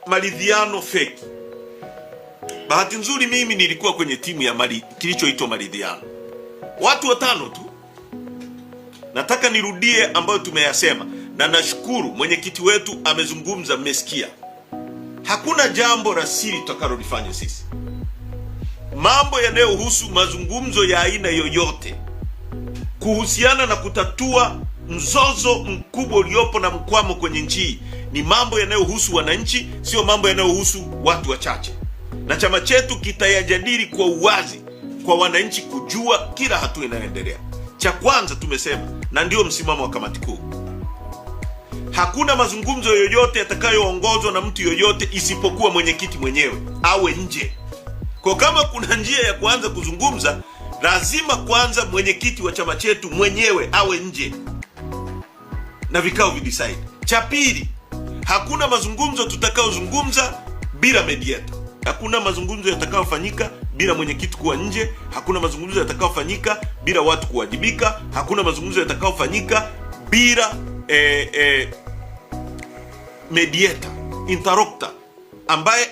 maridhiano fake. Bahati nzuri mimi nilikuwa kwenye timu ya kilichoitwa maridhiano, watu 5 tu. Nataka nirudie ambayo tumeyasema, na nashukuru mwenyekiti wetu amezungumza, mmesikia. Hakuna jambo la siri tutakalolifanya sisi. Mambo yanayohusu mazungumzo ya aina yoyote kuhusiana na kutatua mzozo mkubwa uliopo na mkwamo kwenye nchi ni mambo yanayohusu wananchi, sio mambo yanayohusu watu wachache. Na chama chetu kitayajadili kwa uwazi kwa wananchi kujua kila hatua inayoendelea. Cha kwanza tumesema, na ndio msimamo wa kamati kuu, hakuna mazungumzo yoyote yatakayoongozwa na mtu yoyote isipokuwa mwenyekiti mwenyewe awe nje. Kwa kama kuna njia ya kuanza kuzungumza, lazima kwanza mwenyekiti wa chama chetu mwenyewe awe nje na vikao videcide. Cha pili, hakuna mazungumzo tutakayozungumza bila mediator. Hakuna mazungumzo yatakayofanyika bila mwenyekiti kuwa nje. Hakuna mazungumzo yatakayofanyika bila watu kuwajibika. Hakuna mazungumzo yatakayofanyika bila mediator, interlocutor ambaye